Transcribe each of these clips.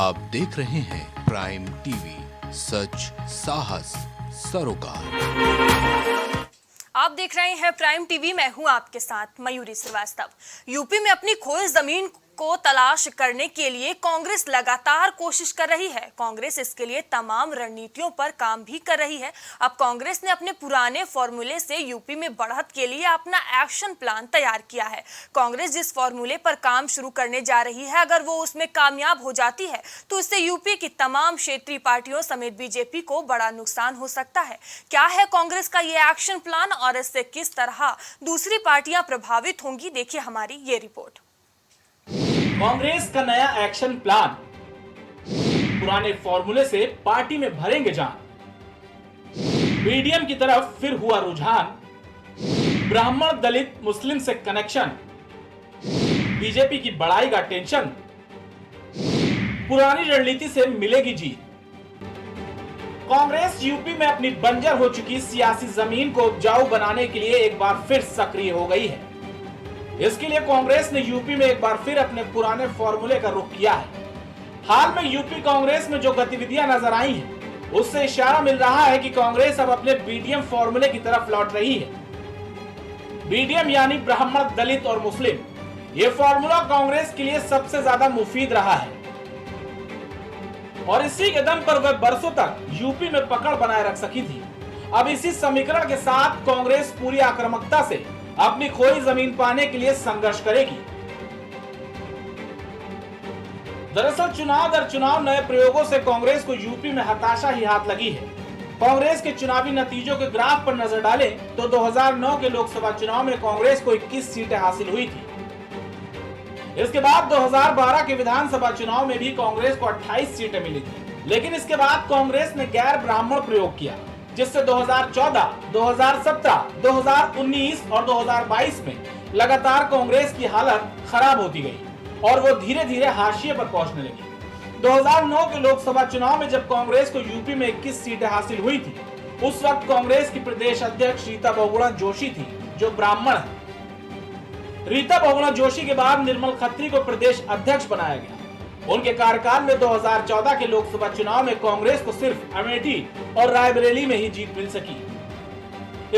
आप देख रहे हैं प्राइम टीवी, सच साहस सरोकार। आप देख रहे हैं प्राइम टीवी, मैं हूं आपके साथ मयूरी श्रीवास्तव। यूपी में अपनी खोई जमीन को तलाश करने के लिए कांग्रेस लगातार कोशिश कर रही है। कांग्रेस इसके लिए तमाम रणनीतियों पर काम भी कर रही है। अब कांग्रेस ने अपने पुराने फॉर्मूले से यूपी में बढ़त के लिए अपना एक्शन प्लान तैयार किया है। कांग्रेस जिस फॉर्मूले पर काम शुरू करने जा रही है, अगर वो उसमें कामयाब हो जाती है तो इससे यूपी की तमाम क्षेत्रीय पार्टियों समेत बीजेपी को बड़ा नुकसान हो सकता है। क्या है कांग्रेस का ये एक्शन प्लान और इससे किस तरह दूसरी पार्टियां प्रभावित होंगी, देखिए हमारी ये रिपोर्ट। कांग्रेस का नया एक्शन प्लान, पुराने फॉर्मूले से पार्टी में भरेंगे जान। बीडीएम की तरफ फिर हुआ रुझान, ब्राह्मण दलित मुस्लिम से कनेक्शन, बीजेपी की बढ़ाएगा टेंशन, पुरानी रणनीति से मिलेगी जीत। कांग्रेस यूपी में अपनी बंजर हो चुकी सियासी जमीन को उपजाऊ बनाने के लिए एक बार फिर सक्रिय हो गई है। इसके लिए कांग्रेस ने यूपी में एक बार फिर अपने पुराने फॉर्मूले का रुख किया है। हाल में यूपी कांग्रेस में जो गतिविधियां नजर आई हैं, उससे इशारा मिल रहा है कि कांग्रेस अब अपने बीडीएम फॉर्मूले की तरफ लौट रही है। बीडीएम यानी ब्राह्मण दलित और मुस्लिम, ये फॉर्मूला कांग्रेस के लिए सबसे ज्यादा मुफीद रहा है और इसी के दम पर वह बरसों तक यूपी में पकड़ बनाए रख सकी थी। अब इसी समीकरण के साथ कांग्रेस पूरी आक्रामकता से अपनी खोई जमीन पाने के लिए संघर्ष करेगी। दरअसल चुनाव दर चुनाव नए प्रयोगों से कांग्रेस को यूपी में हताशा ही हाथ लगी है। कांग्रेस के चुनावी नतीजों के ग्राफ पर नजर डालें तो 2009 के लोकसभा चुनाव में कांग्रेस को 21 सीटें हासिल हुई थी। इसके बाद 2012 के विधानसभा चुनाव में भी कांग्रेस को 28 सीटें मिली थी, लेकिन इसके बाद कांग्रेस ने गैर ब्राह्मण प्रयोग किया, जिससे 2014, 2017, 2019 और 2022 में लगातार कांग्रेस की हालत खराब होती गई और वो धीरे धीरे हाशिए पर पहुंचने लगी। 2009 के लोकसभा चुनाव में जब कांग्रेस को यूपी में 21 सीटें हासिल हुई थी, उस वक्त कांग्रेस की प्रदेश अध्यक्ष रीता बहुगुणा जोशी थी, जो ब्राह्मण है। रीता बहुगुणा जोशी के बाद निर्मल खत्री को प्रदेश अध्यक्ष बनाया गया। उनके कार्यकाल में 2014 के लोकसभा चुनाव में कांग्रेस को सिर्फ अमेठी और रायबरेली में ही जीत मिल सकी।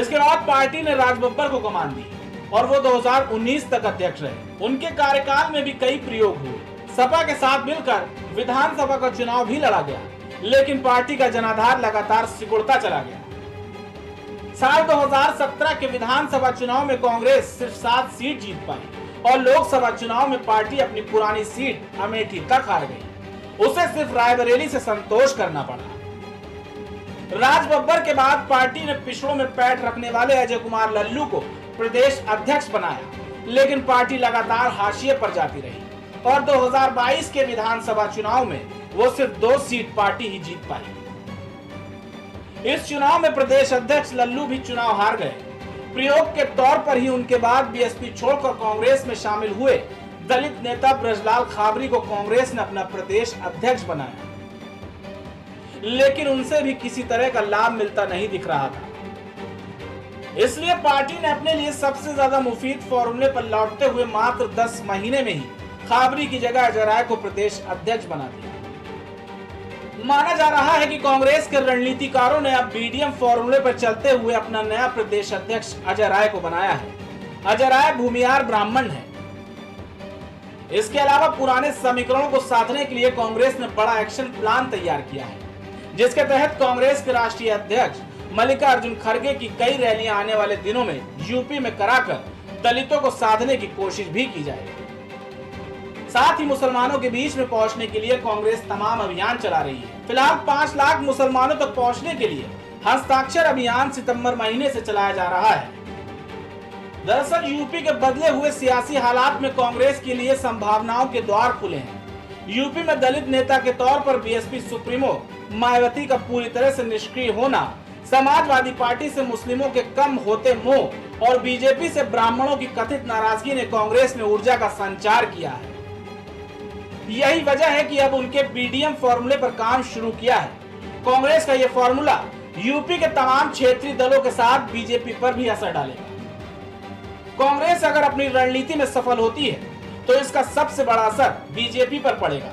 इसके बाद पार्टी ने राज बब्बर को कमान दी और वो 2019 तक अध्यक्ष रहे। उनके कार्यकाल में भी कई प्रयोग हुए। सपा के साथ मिलकर विधानसभा का चुनाव भी लड़ा गया, लेकिन पार्टी का जनाधार लगातार सिकुड़ता चला गया। साल 2017 के विधानसभा चुनाव में कांग्रेस सिर्फ 7 सीट जीत पाई और लोकसभा चुनाव में पार्टी अपनी पुरानी सीट अमेठी तक हार गई। उसे सिर्फ रायबरेली से संतोष करना पड़ा। राज बब्बर के बाद पार्टी ने पिछड़ों में पैठ रखने वाले अजय कुमार लल्लू को प्रदेश अध्यक्ष बनाया, लेकिन पार्टी लगातार हाशिए पर जाती रही और 2022 के विधानसभा चुनाव में वो सिर्फ 2 सीट पार्टी ही जीत पाई। इस चुनाव में प्रदेश अध्यक्ष लल्लू भी चुनाव हार गए। प्रयोग के तौर पर ही उनके बाद बीएसपी छोड़कर कांग्रेस में शामिल हुए दलित नेता ब्रजलाल खाबरी को कांग्रेस ने अपना प्रदेश अध्यक्ष बनाया, लेकिन उनसे भी किसी तरह का लाभ मिलता नहीं दिख रहा था। इसलिए पार्टी ने अपने लिए सबसे ज्यादा मुफीद फॉर्मूले पर लौटते हुए मात्र 10 महीने में ही खाबरी की जगह अजय राय को प्रदेश अध्यक्ष बना दिया। माना जा रहा है कि कांग्रेस के रणनीतिकारों ने अब बीडीएम फॉर्मूले पर चलते हुए अपना नया प्रदेश अध्यक्ष अजय राय को बनाया है। अजय राय भूमिहार ब्राह्मण है। इसके अलावा पुराने समीकरणों को साधने के लिए कांग्रेस ने बड़ा एक्शन प्लान तैयार किया है, जिसके तहत कांग्रेस के राष्ट्रीय अध्यक्ष मल्लिकार्जुन खड़गे की कई रैलियां आने वाले दिनों में यूपी में कराकर दलितों को साधने की कोशिश भी की जाएगी। साथ ही मुसलमानों के बीच में पहुंचने के लिए कांग्रेस तमाम अभियान चला रही है। फिलहाल 5 लाख मुसलमानों तक पहुंचने के लिए हस्ताक्षर अभियान सितंबर महीने से चलाया जा रहा है। दरअसल यूपी के बदले हुए सियासी हालात में कांग्रेस के लिए संभावनाओं के द्वार खुले हैं। यूपी में दलित नेता के तौर पर बीएसपी सुप्रीमो मायावती का पूरी तरह से निष्क्रिय होना, समाजवादी पार्टी से मुस्लिमों के कम होते मोह और बीजेपी से ब्राह्मणों की कथित नाराजगी ने कांग्रेस में ऊर्जा का संचार किया है। यही वजह है कि अब उनके बीडीएम फॉर्मूले पर काम शुरू किया है। कांग्रेस का यह फॉर्मूला यूपी के तमाम क्षेत्रीय दलों के साथ बीजेपी पर भी असर डालेगा। कांग्रेस अगर अपनी रणनीति में सफल होती है तो इसका सबसे बड़ा असर बीजेपी पर पड़ेगा,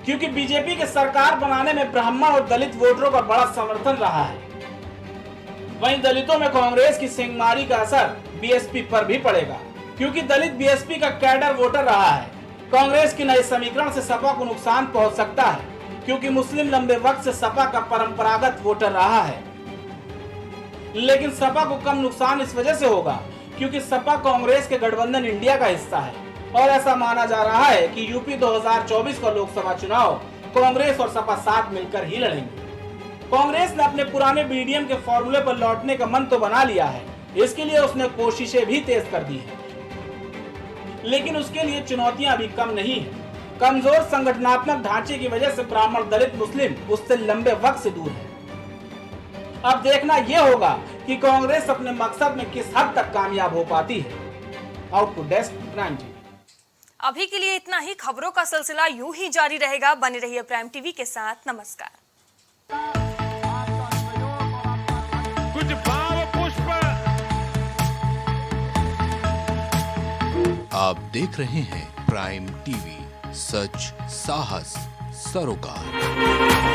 क्योंकि बीजेपी के सरकार बनाने में ब्राह्मण और दलित वोटरों का बड़ा समर्थन रहा है। वहीं दलितों में कांग्रेस की सिंहमारी का असर बीएसपी पर भी पड़ेगा, क्योंकि दलित बीएसपी का कैडर वोटर रहा है। कांग्रेस की नए समीकरण से सपा को नुकसान पहुंच सकता है, क्योंकि मुस्लिम लंबे वक्त से सपा का परंपरागत वोटर रहा है। लेकिन सपा को कम नुकसान इस वजह से होगा क्योंकि सपा कांग्रेस के गठबंधन इंडिया का हिस्सा है और ऐसा माना जा रहा है कि यूपी 2024 का लोकसभा चुनाव कांग्रेस और सपा साथ मिलकर ही लड़ेंगे। कांग्रेस ने अपने पुराने बीडीएम के फॉर्मूले पर लौटने का मन तो बना लिया है, इसके लिए उसने कोशिशें भी तेज कर दी है, लेकिन उसके लिए चुनौतियां अभी कम नहीं है। कमजोर संगठनात्मक ढांचे की वजह से ब्राह्मण दलित मुस्लिम उससे लंबे वक्त से दूर है। अब देखना यह होगा कि कांग्रेस अपने मकसद में किस हद तक कामयाब हो पाती है। Output desk prime TV. अभी के लिए इतना ही। खबरों का सिलसिला यूं ही जारी रहेगा। बने रहिए प्राइम टीवी के साथ। नमस्कार। कुछ भाव पुष्प। आप देख रहे हैं प्राइम टीवी, सच साहस सरोकार।